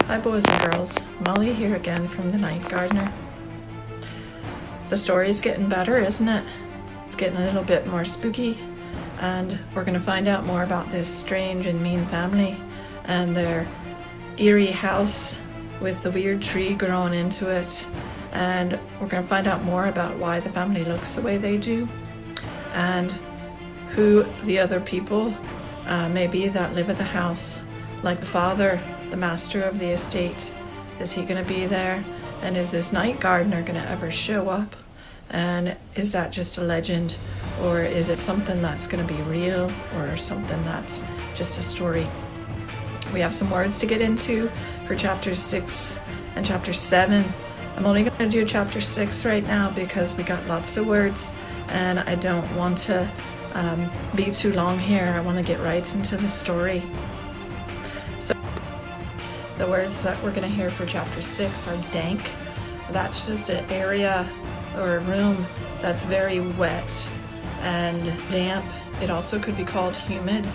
Hi boys and girls, Molly here again from the Night Gardener. The story's getting better, isn't it? It's getting a little bit more spooky, and we're going to find out more about this strange and mean family and their eerie house with the weird tree growing into it, and we're going to find out more about why the family looks the way they do and who the other people may be that live at the house, like the father, the master of the estate. Is he going to be there? And is this night gardener going to ever show up? And is that just a legend, or is it something that's going to be real, or something that's just a story? We have some words to get into for chapter 6 and chapter 7. I'm only going to do chapter 6 right now because we got lots of words and I don't want to be too long here. I want to get right into the story. So the words that we're going to hear for chapter 6 are dank. That's just an area or a room that's very wet and damp. It also could be called humid.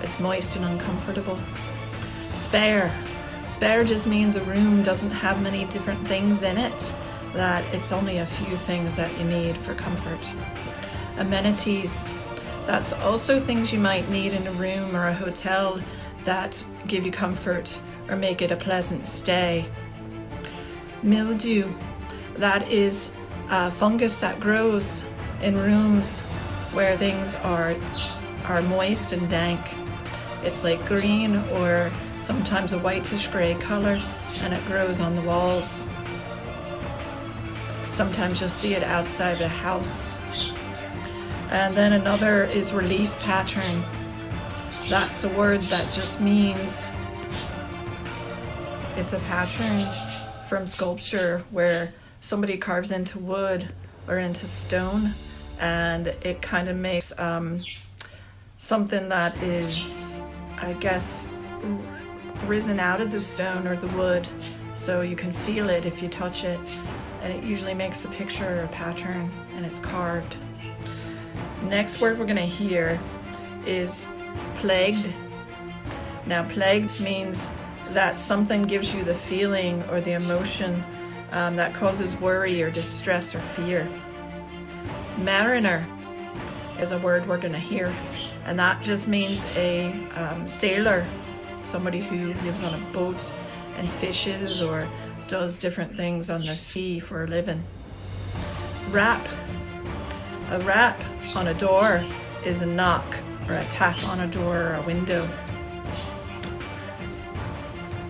It's moist and uncomfortable. Spare. Spare just means a room doesn't have many different things in it, that it's only a few things that you need for comfort. Amenities. That's also things you might need in a room or a hotel that give you comfort or make it a pleasant stay. Mildew. That is a fungus that grows in rooms where things are moist and dank. It's like green or sometimes a whitish grey colour, and it grows on the walls. Sometimes you'll see it outside a house. And then another is relief pattern. That's a word that just means it's a pattern from sculpture where somebody carves into wood or into stone, and it kind of makes something that is, I guess, risen out of the stone or the wood, so you can feel it if you touch it, and it usually makes a picture or a pattern, and it's carved. Next word we're going to hear is plagued. Now, plagued means that something gives you the feeling or the emotion that causes worry or distress or fear. Mariner is a word we're going to hear, and that just means a sailor, somebody who lives on a boat and fishes or does different things on the sea for a living. Rap. A rap on a door is a knock or a tap on a door or a window.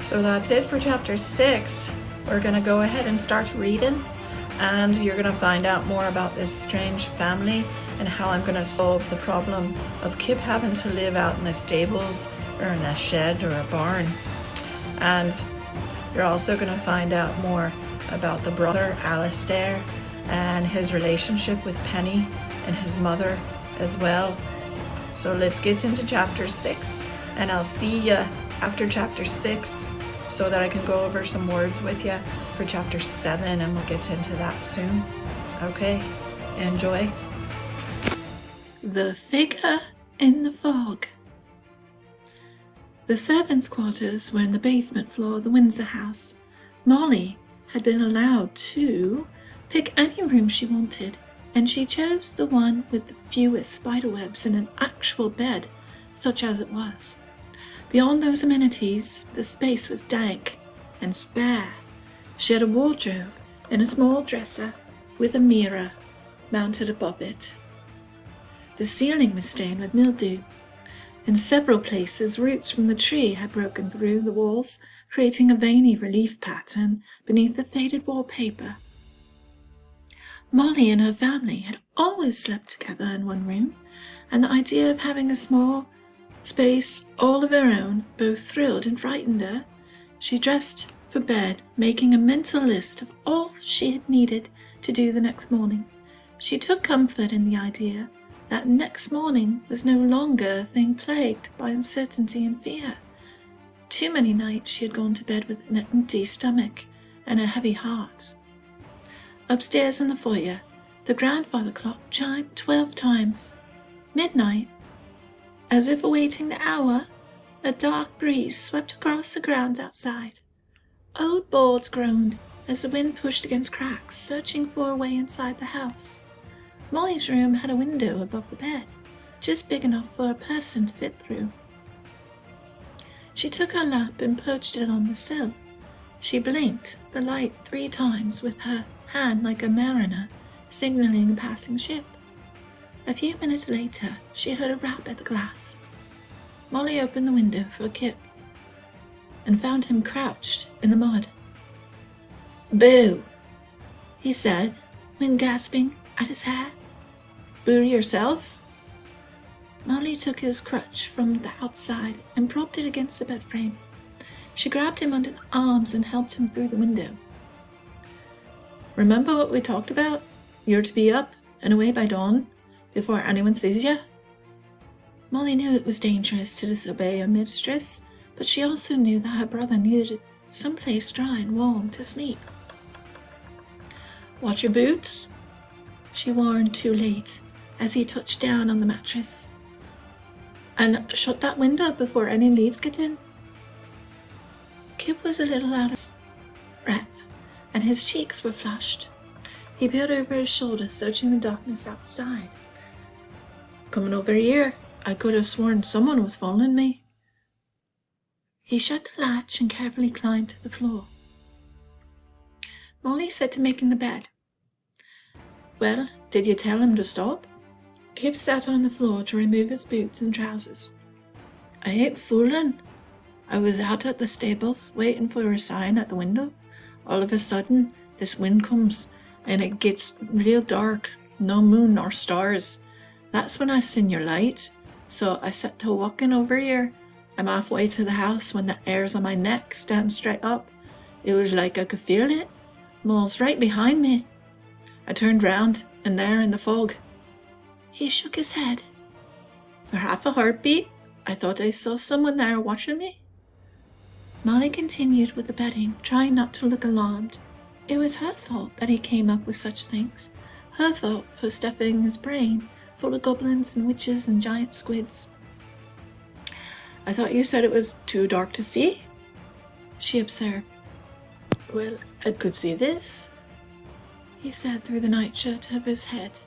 So that's it for chapter 6. We're going to go ahead and start reading, and you're going to find out more about this strange family and how I'm going to solve the problem of Kip having to live out in the stables or in a shed or a barn. And you're also going to find out more about the brother Alistair and his relationship with Penny and his mother as well. So let's get into chapter 6, and I'll see you after chapter 6 so that I can go over some words with you for chapter 7, and we'll get into that soon. Okay, enjoy. The figure in the fog. The servants' quarters were in the basement floor of the Windsor house. Molly had been allowed to pick any room she wanted, and she chose the one with the fewest spiderwebs and an actual bed, such as it was. Beyond those amenities, the space was dank and spare. She had a wardrobe and a small dresser with a mirror mounted above it. The ceiling was stained with mildew. In several places, roots from the tree had broken through the walls, creating a veiny relief pattern beneath the faded wallpaper. Molly and her family had always slept together in one room, and the idea of having a small space all of her own both thrilled and frightened her. She dressed for bed, making a mental list of all she had needed to do the next morning. She took comfort in the idea that next morning was no longer a thing plagued by uncertainty and fear. Too many nights she had gone to bed with an empty stomach and a heavy heart. Upstairs in the foyer, the grandfather clock chimed 12 times. Midnight. As if awaiting the hour, a dark breeze swept across the grounds outside. Old boards groaned as the wind pushed against cracks, searching for a way inside the house. Molly's room had a window above the bed, just big enough for a person to fit through. She took her lamp and perched it on the sill. She blinked the light 3 times with her hand like a mariner signaling a passing ship. A few minutes later, she heard a rap at the glass. Molly opened the window for Kip and found him crouched in the mud. "Boo," he said, when gasping at his hair. "Boo yourself?" Molly took his crutch from the outside and propped it against the bed frame. She grabbed him under the arms and helped him through the window. "Remember what we talked about? You're to be up and away by dawn, before anyone sees you." Molly knew it was dangerous to disobey a mistress, but she also knew that her brother needed someplace dry and warm to sleep. "Watch your boots," she warned too late as he touched down on the mattress. "And shut that window before any leaves get in." Kip was a little out of breath, and his cheeks were flushed. He peered over his shoulder, searching the darkness outside. "Coming over here, I could have sworn someone was following me." He shut the latch and carefully climbed to the floor. Molly set to making the bed. "Well, did you tell him to stop?" Kip sat on the floor to remove his boots and trousers. "I ain't fooling. I was out at the stables, waiting for a sign at the window. All of a sudden, this wind comes, and it gets real dark, no moon nor stars. That's when I seen your light, so I set to walking over here. I'm halfway to the house when the hairs on my neck stand straight up. It was like I could feel it. Mole's right behind me. I turned round, and there in the fog." He shook his head. "For half a heartbeat, I thought I saw someone there watching me." Molly continued with the bedding, trying not to look alarmed. It was her fault that he came up with such things. Her fault for stuffing his brain full of goblins and witches and giant squids. "I thought you said it was too dark to see," she observed. "Well, I could see this," he said through the nightshirt of his head.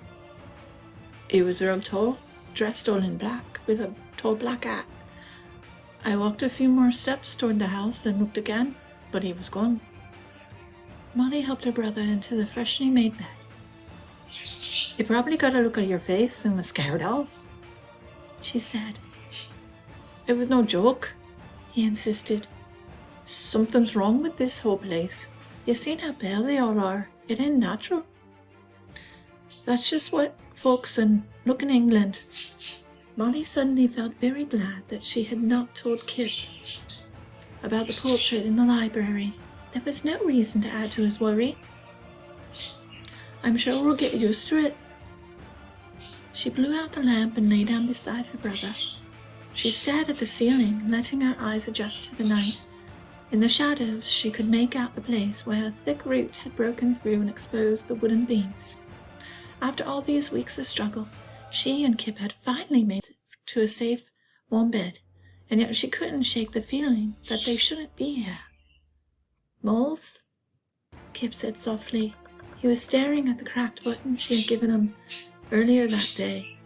He was real tall, dressed all in black, with a tall black hat. I walked a few more steps toward the house and looked again, but he was gone." Molly helped her brother into the freshly made bed. "He probably got a look at your face and was scared off," she said. "It was no joke," he insisted. "Something's wrong with this whole place. You seen how pale they all are. It ain't natural. That's just what folks look in England." Molly suddenly felt very glad that she had not told Kip about the portrait in the library. There was no reason to add to his worry. "I'm sure we'll get used to it." She blew out the lamp and lay down beside her brother. She stared at the ceiling, letting her eyes adjust to the night. In the shadows, she could make out the place where a thick root had broken through and exposed the wooden beams. After all these weeks of struggle, she and Kip had finally made it to a safe, warm bed, and yet she couldn't shake the feeling that they shouldn't be here. "Moles?" Kip said softly. He was staring at the cracked button she had given him earlier that day.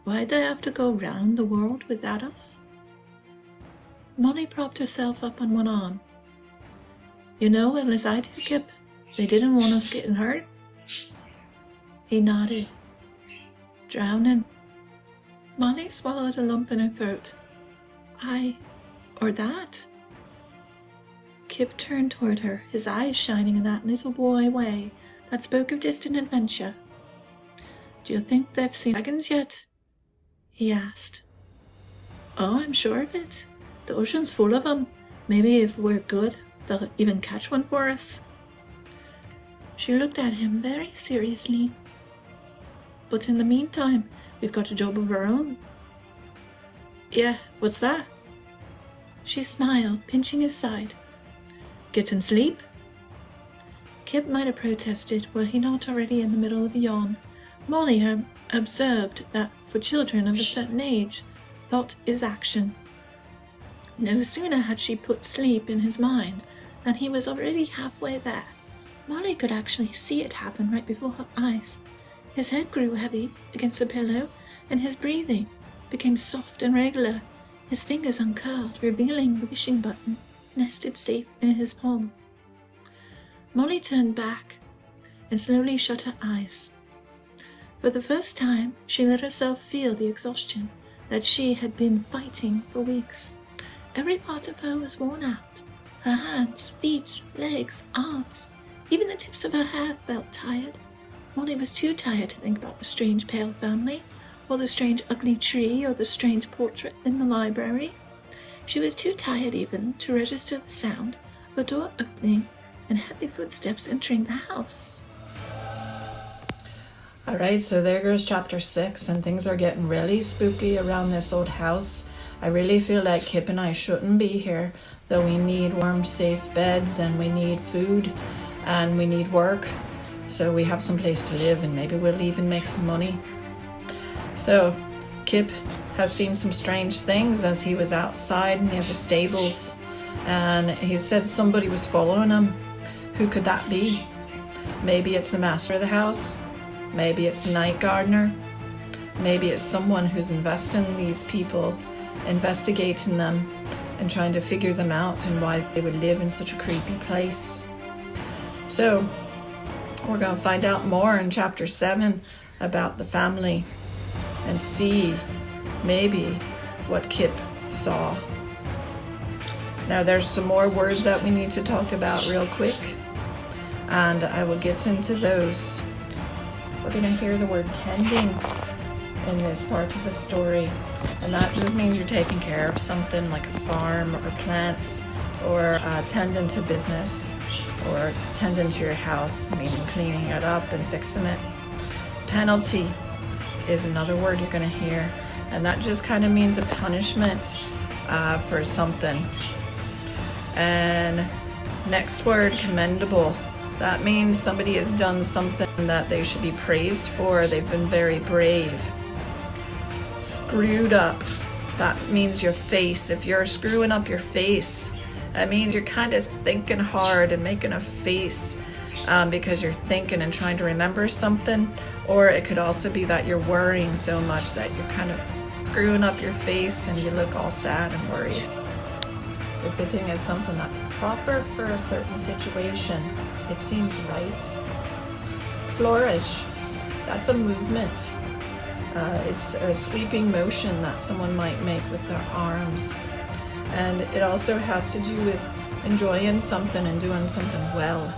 "Why'd they have to go round the world without us?" Molly propped herself up on one arm. "You know well as I do, Kip, they didn't want us getting hurt." He nodded. "Drowning." Molly swallowed a lump in her throat. Or that?" Kip turned toward her, his eyes shining in that little boy way that spoke of distant adventure. "Do you think they've seen dragons yet?" he asked. "Oh, I'm sure of it. The ocean's full of them. Maybe if we're good, they'll even catch one for us." She looked at him very seriously. "But in the meantime, we've got a job of our own." "Yeah, what's that?" She smiled, pinching his side. "Getting sleep?" Kip might have protested were he not already in the middle of a yawn. Molly had observed that for children of a certain age, thought is action. No sooner had she put sleep in his mind and he was already halfway there. Molly could actually see it happen right before her eyes. His head grew heavy against the pillow, and his breathing became soft and regular. His fingers uncurled, revealing the wishing button nested safe in his palm. Molly turned back and slowly shut her eyes. For the first time, she let herself feel the exhaustion that she had been fighting for weeks. Every part of her was worn out. Her hands, feet, legs, arms, even the tips of her hair felt tired. Molly was too tired to think about the strange pale family, or the strange ugly tree, or the strange portrait in the library. She was too tired even to register the sound of a door opening and heavy footsteps entering the house. Alright, so there goes chapter 6, and things are getting really spooky around this old house. I really feel like Kip and I shouldn't be here, though we need warm, safe beds, and we need food, and we need work, so we have some place to live, and maybe we'll even make some money. So, Kip has seen some strange things as he was outside near the stables, and he said somebody was following him. Who could that be? Maybe it's the master of the house. Maybe it's the night gardener. Maybe it's someone who's investing in these people, investigating them, and trying to figure them out and why they would live in such a creepy place. So, we're going to find out more in chapter 7 about the family and see maybe what Kip saw. Now there's some more words that we need to talk about real quick, and I will get into those. We're going to hear the word tending in this part of the story, and that just means you're taking care of something like a farm or plants, or tending to business, or tending to your house, meaning cleaning it up and fixing it. Penalty is another word you're going to hear, and that just kind of means a punishment for something. And next word, commendable. That means somebody has done something that they should be praised for. They've been very brave. Screwed up. That means your face. If you're screwing up your face, that means you're kind of thinking hard and making a face because you're thinking and trying to remember something. Or it could also be that you're worrying so much that you're kind of screwing up your face and you look all sad and worried. Befitting is something that's proper for a certain situation. It seems right. Flourish. That's a movement. It's a sweeping motion that someone might make with their arms. And it also has to do with enjoying something and doing something well.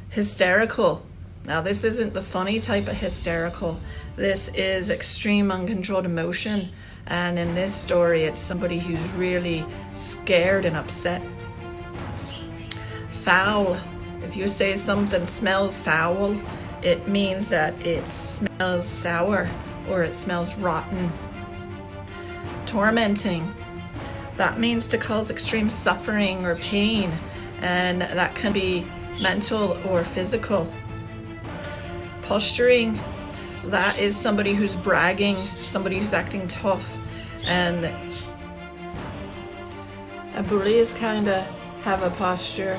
Hysterical. Now this isn't the funny type of hysterical. This is extreme uncontrolled emotion. And in this story, it's somebody who's really scared and upset. Foul. If you say something smells foul, it means that it smells sour or it smells rotten. Tormenting. That means to cause extreme suffering or pain, and that can be mental or physical. Posturing. That is somebody who's bragging, somebody who's acting tough. And a bullies kind of have a posture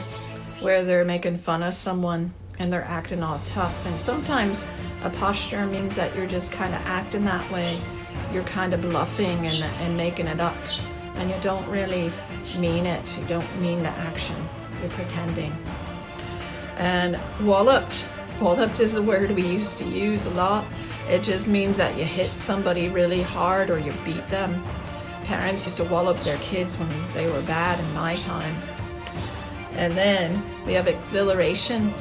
where they're making fun of someone and they're acting all tough. And sometimes a posture means that you're just kind of acting that way. You're kind of bluffing and making it up. And you don't really mean it. You don't mean the action. You're pretending. And walloped. Walloped is a word we used to use a lot. It just means that you hit somebody really hard or you beat them. Parents used to wallop their kids when they were bad in my time. And then we have exhilaration.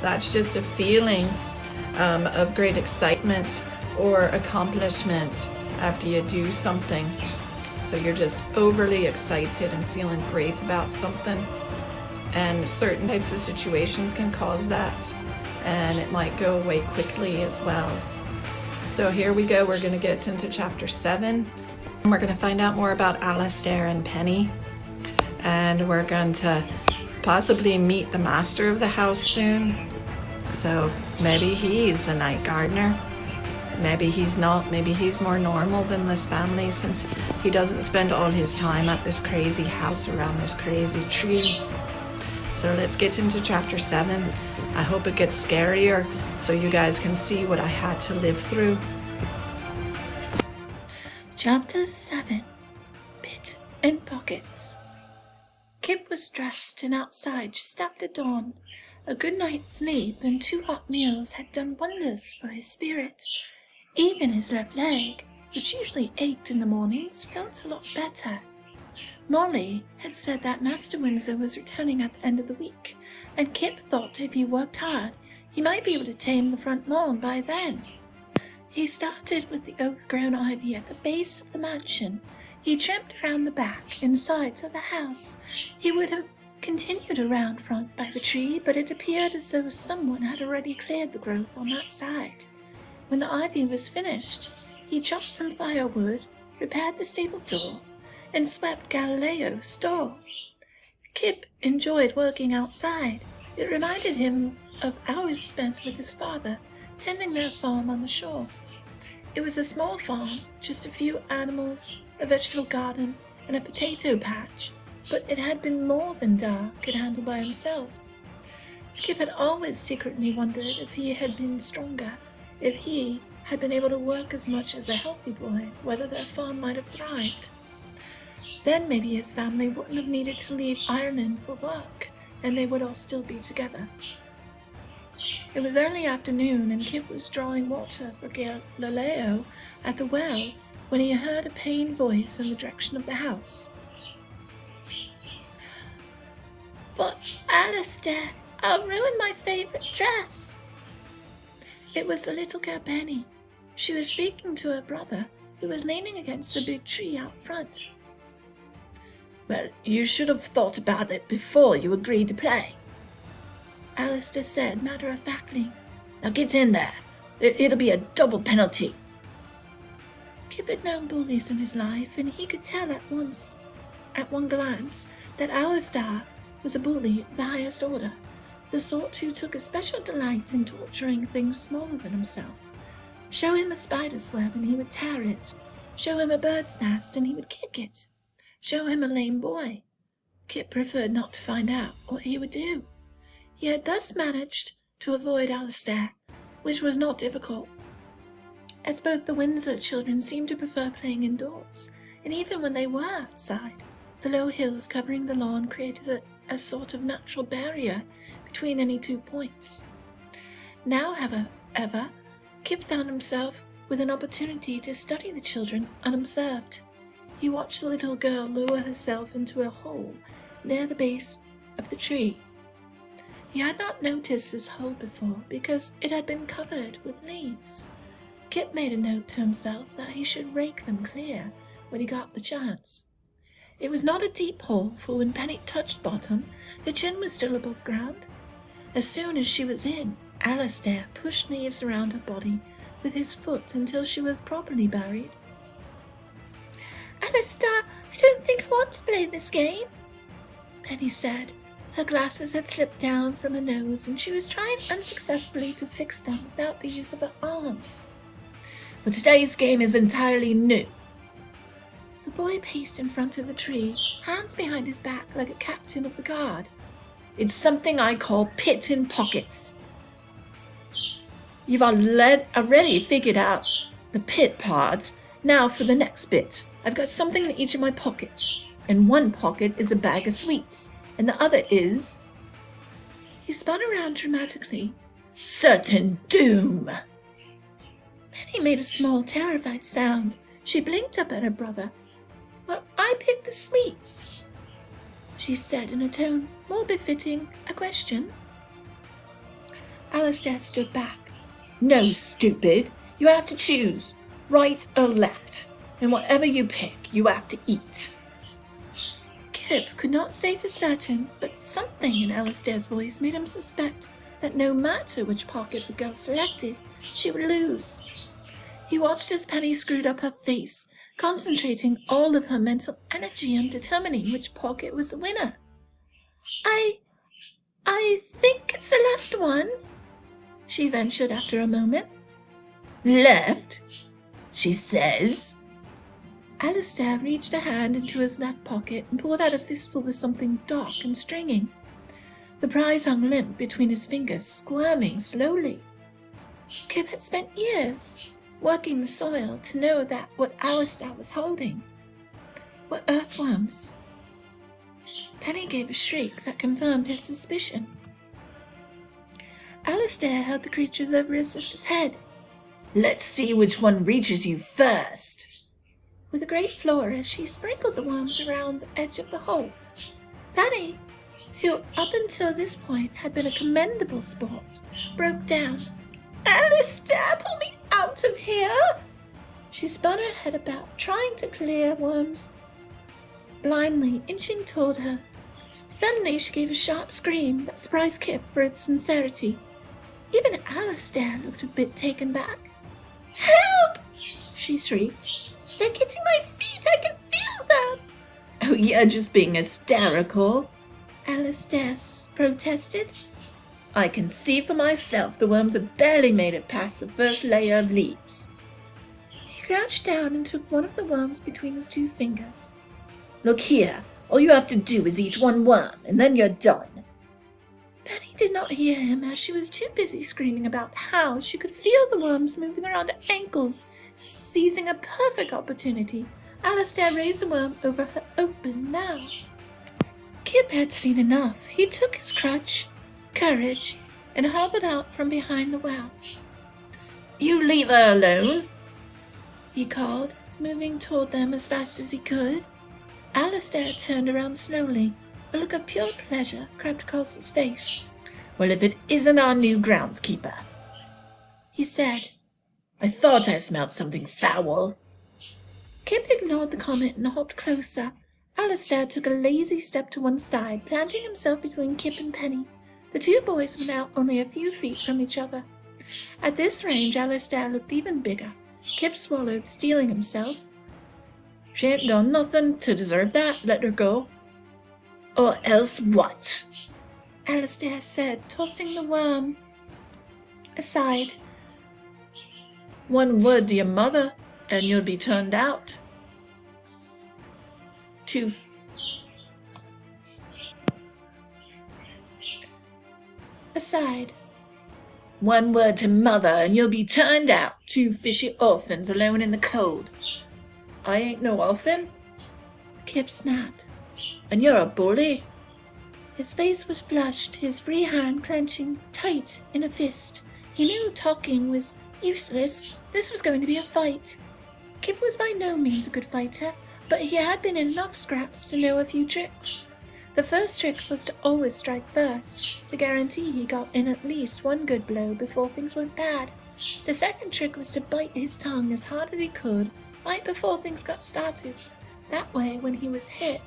That's just a feeling of great excitement or accomplishment after you do something. So you're just overly excited and feeling great about something. And certain types of situations can cause that. And it might go away quickly as well. So here we go. We're going to get into chapter 7. And we're going to find out more about Alistair and Penny. And we're going to possibly meet the master of the house soon. So maybe he's a night gardener. maybe he's not. Maybe he's more normal than this family, since he doesn't spend all his time at this crazy house around this crazy tree. So let's get into chapter 7. I hope it gets scarier so you guys can see what I had to live through. Chapter 7. Pit and Pockets. Kip was dressed and outside just after dawn. A good night's sleep and 2 hot meals had done wonders for his spirit. Even his left leg, which usually ached in the mornings, felt a lot better. Molly had said that Master Windsor was returning at the end of the week, and Kip thought if he worked hard, he might be able to tame the front lawn by then. He started with the overgrown ivy at the base of the mansion. He trimmed around the back and sides of the house. He would have continued around front by the tree, but it appeared as though someone had already cleared the growth on that side. When the ivy was finished, he chopped some firewood, repaired the stable door, and swept Galileo's stall. Kip enjoyed working outside. It reminded him of hours spent with his father, tending their farm on the shore. It was a small farm, just a few animals, a vegetable garden, and a potato patch, but it had been more than Dar could handle by himself. Kip had always secretly wondered if he had been stronger, if he had been able to work as much as a healthy boy, whether their farm might have thrived. Then maybe his family wouldn't have needed to leave Ireland for work, and they would all still be together. It was early afternoon, and Kip was drawing water for Galileo at the well when he heard a pained voice in the direction of the house. "But, Alistair, I'll ruin my favourite dress." It was the little girl Penny. She was speaking to her brother, who was leaning against a big tree out front. "Well, you should have thought about it before you agreed to play," Alistair said matter-of-factly. "Now get in there. It'll be a double penalty." Kip had known bullies in his life, and he could tell at one glance, that Alistair was a bully of the highest order, the sort who took a special delight in torturing things smaller than himself. Show him a spider's web and he would tear it. Show him a bird's nest and he would kick it. Show him a lame boy. Kip preferred not to find out what he would do. He had thus managed to avoid Alistair, which was not difficult, as both the Windsor children seemed to prefer playing indoors, and even when they were outside, the low hills covering the lawn created a sort of natural barrier between any 2 points. Now, however, Kip found himself with an opportunity to study the children unobserved. He watched the little girl lower herself into a hole near the base of the tree. He had not noticed this hole before because it had been covered with leaves. Kip made a note to himself that he should rake them clear when he got the chance. It was not a deep hole, for when Penny touched bottom, her chin was still above ground. As soon as she was in, Alistair pushed leaves around her body with his foot until she was properly buried. "Alistair, I don't think I want to play this game," Penny said. Her glasses had slipped down from her nose, and she was trying unsuccessfully to fix them without the use of her arms. "But today's game is entirely new." The boy paced in front of the tree, hands behind his back like a captain of the guard. "It's something I call pit and pockets. You've already figured out the pit part. Now for the next bit. I've got something in each of my pockets. In one pocket is a bag of sweets, and the other is..." He spun around dramatically. "Certain doom." Penny made a small, terrified sound. She blinked up at her brother. "Well, I picked the sweets," she said in a tone more befitting a question. Alistair stood back. "No, stupid. You have to choose, right or left. And whatever you pick, you have to eat." Kip could not say for certain, but something in Alistair's voice made him suspect that no matter which pocket the girl selected, she would lose. He watched as Penny screwed up her face, concentrating all of her mental energy on determining which pocket was the winner. I think it's the left one," she ventured after a moment. Left, she says. Alistair reached a hand into his left pocket and pulled out a fistful of something dark and stringy. The prize hung limp between his fingers, squirming slowly. Kip had spent years working the soil to know that what Alistair was holding were earthworms. Penny gave a shriek that confirmed his suspicion. Alistair held the creatures over his sister's head. Let's see which one reaches you first. With a great flourish, he sprinkled the worms around the edge of the hole. Penny, who up until this point had been a commendable sport, broke down. Alistair, pull me out of here! She spun her head about, trying to clear worms, blindly inching toward her. Suddenly she gave a sharp scream that surprised Kip for its sincerity. Even Alistair looked a bit taken back. Help! She shrieked. They're getting my feet! I can feel them! Oh, you're just being hysterical, Alistair protested. I can see for myself the worms have barely made it past the first layer of leaves. He crouched down and took one of the worms between his two fingers. Look here, all you have to do is eat one worm, and then you're done. Penny did not hear him, as she was too busy screaming about how she could feel the worms moving around her ankles. Seizing a perfect opportunity, Alistair raised the worm over her open mouth. Kip had seen enough. He took his crutch, courage, and hobbled out from behind the well. You leave her alone, he called, moving toward them as fast as he could. Alistair turned around slowly. A look of pure pleasure crept across his face. Well, if it isn't our new groundskeeper, he said. I thought I smelled something foul. Kip ignored the comment and hopped closer. Alistair took a lazy step to one side, planting himself between Kip and Penny. The two boys were now only a few feet from each other. At this range, Alistair looked even bigger. Kip swallowed, steeling himself. She ain't done nothing to deserve that. Let her go. Or else what? Alistair said, tossing the worm aside. One word to your mother, and you'll be turned out. Aside. One word to mother, and you'll be turned out. Two fishy orphans alone in the cold. I ain't no orphan, Kip snapped. And you're a bully. His face was flushed, his free hand clenching tight in a fist. He knew talking was useless. This was going to be a fight. Kip was by no means a good fighter, but he had been in enough scraps to know a few tricks. The first trick was to always strike first, to guarantee he got in at least one good blow before things went bad. The second trick was to bite his tongue as hard as he could right before things got started. That way, when he was hit,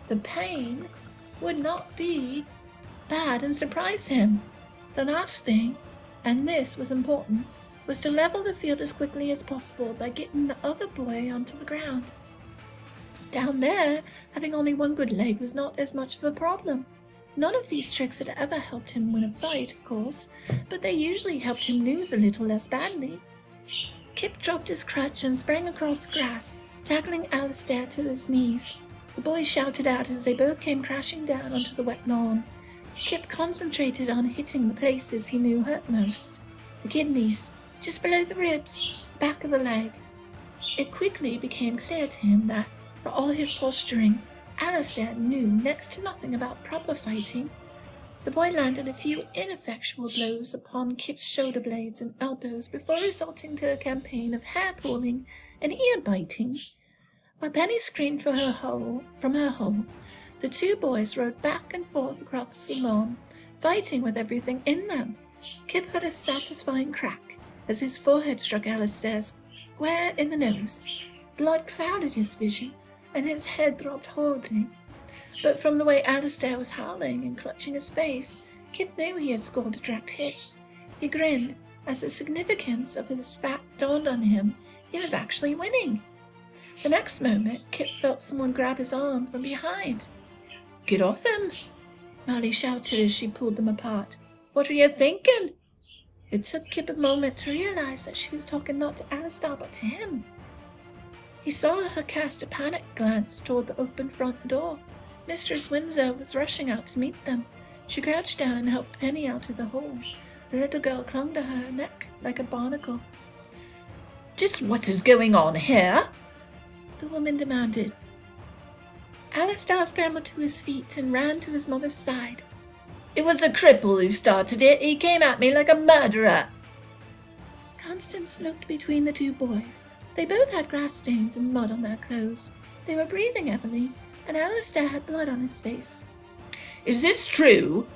the pain would not be bad and surprise him. The last thing, and this was important, was to level the field as quickly as possible by getting the other boy onto the ground. Down there, having only one good leg was not as much of a problem. None of these tricks had ever helped him win a fight, of course, but they usually helped him lose a little less badly. Kip dropped his crutch and sprang across the grass, tackling Alistair to his knees. The boys shouted out as they both came crashing down onto the wet lawn. Kip concentrated on hitting the places he knew hurt most. The kidneys, just below the ribs, the back of the leg. It quickly became clear to him that, for all his posturing, Alistair knew next to nothing about proper fighting. The boy landed a few ineffectual blows upon Kip's shoulder blades and elbows before resorting to a campaign of hair-pulling and ear-biting. While Penny screamed from her hole, the two boys rode back and forth across the lawn, fighting with everything in them. Kip heard a satisfying crack as his forehead struck Alistair square in the nose. Blood clouded his vision, and his head throbbed horribly. But from the way Alistair was howling and clutching his face, Kip knew he had scored a direct hit. He grinned as the significance of his fact dawned on him. He was actually winning. The next moment, Kip felt someone grab his arm from behind. Get off him, Molly shouted as she pulled them apart. What are you thinking? It took Kip a moment to realize that she was talking not to Alistair but to him. He saw her cast a panicked glance toward the open front door. Mistress Windsor was rushing out to meet them. She crouched down and helped Penny out of the hole. The little girl clung to her neck like a barnacle. "Just what is going on here?" the woman demanded. Alistair scrambled to his feet and ran to his mother's side. "It was the cripple who started it. He came at me like a murderer." Constance looked between the two boys. They both had grass stains and mud on their clothes. They were breathing heavily, and Alistair had blood on his face. "Is this true?"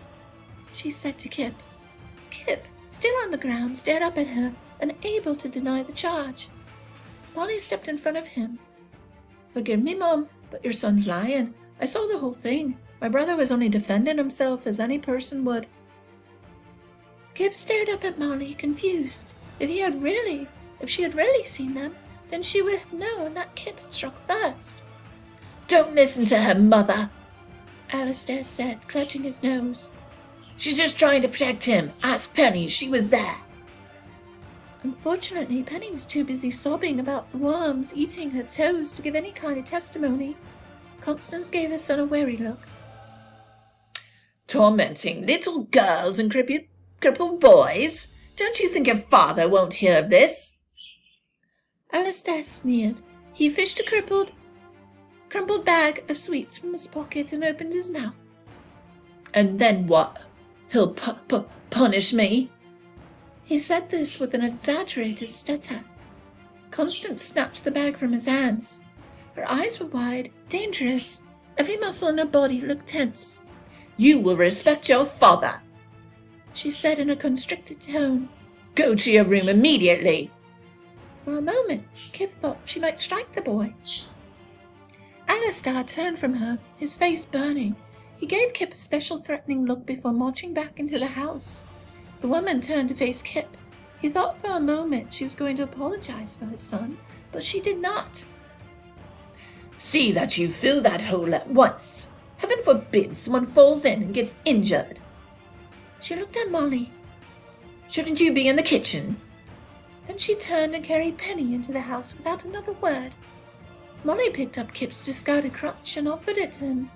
she said to Kip. Kip, still on the ground, stared up at her, unable to deny the charge. Molly stepped in front of him. "Forgive me, Mum, but your son's lying. I saw the whole thing. My brother was only defending himself as any person would." Kip stared up at Molly, confused. If she had really seen them, then she would have known that Kip had struck first. "Don't listen to her, Mother," Alistair said, clutching his nose. "She's just trying to protect him. Ask Penny. She was there." Unfortunately, Penny was too busy sobbing about the worms eating her toes to give any kind of testimony. Constance gave her son a wary look. "Tormenting little girls and crippled boys? Don't you think your father won't hear of this?" Alistair sneered. He fished a crumpled bag of sweets from his pocket and opened his mouth. "And then what? He'll punish me?" He said this with an exaggerated stutter. Constance snatched the bag from his hands. Her eyes were wide, dangerous. Every muscle in her body looked tense. "You will respect your father," she said in a constricted tone. "Go to your room immediately." For a moment, Kip thought she might strike the boy. Alistair turned from her, his face burning. He gave Kip a special threatening look before marching back into the house. The woman turned to face Kip. He thought for a moment she was going to apologize for his son, but she did not. "See that you fill that hole at once. Heaven forbid someone falls in and gets injured." She looked at Molly. "Shouldn't you be in the kitchen?" Then she turned and carried Penny into the house without another word. Molly picked up Kip's discarded crutch and offered it to him.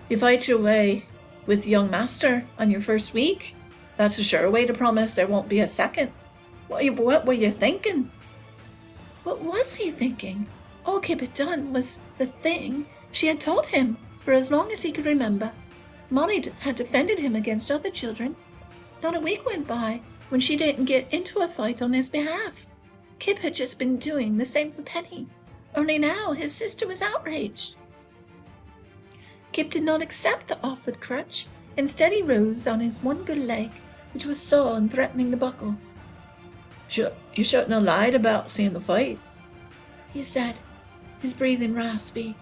"You fight your way with young master on your first week? That's a sure way to promise there won't be a second. What were you thinking?" What was he thinking? All Kip had done was the thing she had told him for as long as he could remember. Molly had defended him against other children. Not a week went by when she didn't get into a fight on his behalf. Kip had just been doing the same for Penny. Only now his sister was outraged. Kip did not accept the offered crutch. Instead he rose on his one good leg, which was sore and threatening to buckle. You shouldn't have lied about seeing the fight," he said, his breathing raspy.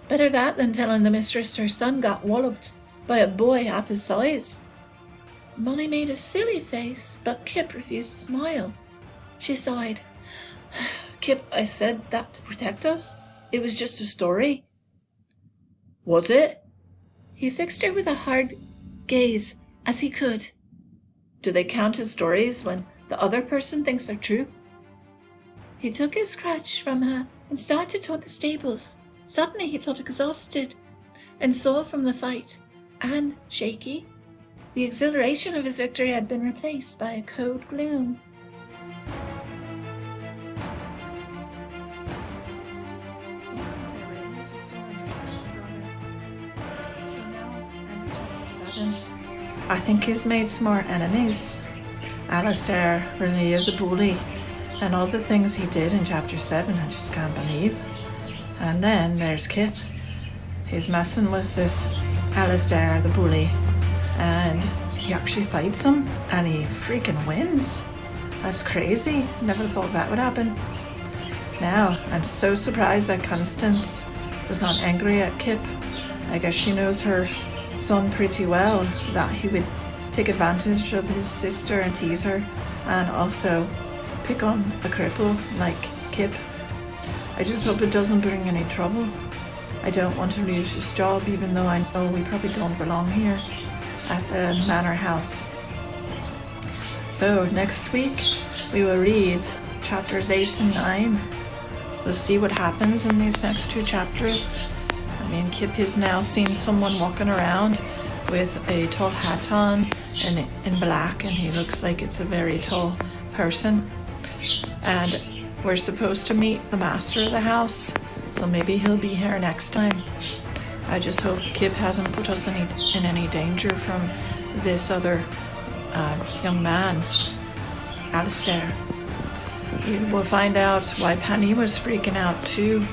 "Better that than telling the mistress her son got walloped by a boy half his size." Molly made a silly face, but Kip refused to smile. She sighed. "Kip, I said that to protect us. It was just a story." "Was it?" He fixed her with a hard gaze as he could. "Do they count as stories when the other person thinks they're true?" He took his crutch from her and started toward the stables. Suddenly he felt exhausted and sore from the fight, and shaky. The exhilaration of his victory had been replaced by a cold gloom. I think he's made some more enemies. Alistair really is a bully, and all the things he did in chapter 7 I just can't believe. And then there's Kip. He's messing with this Alistair the bully, and he actually fights him and he freaking wins. That's crazy. Never thought that would happen. Now I'm so surprised that Constance was not angry at Kip. I guess she knows her son pretty well, that he would take advantage of his sister and tease her, and also pick on a cripple like Kip. I just hope it doesn't bring any trouble. I don't want to lose this job, even though I know we probably don't belong here at the manor house. So next week we will read chapters 8 and 9. We'll see what happens in these next 2 chapters. I mean, Kip has now seen someone walking around with a tall hat on and in black, and he looks like it's a very tall person. And we're supposed to meet the master of the house, so maybe he'll be here next time. I just hope Kip hasn't put us in any danger from this other young man, Alistair. We'll find out why Penny was freaking out too.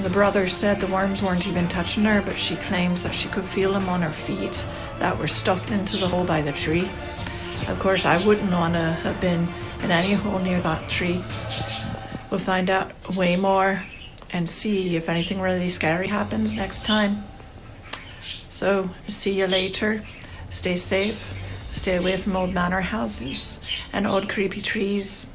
The brothers said the worms weren't even touching her, but she claims that she could feel them on her feet that were stuffed into the hole by the tree. Of course, I wouldn't want to have been in any hole near that tree. We'll find out way more and see if anything really scary happens next time. So, see you later. Stay safe. Stay away from old manor houses and old creepy trees.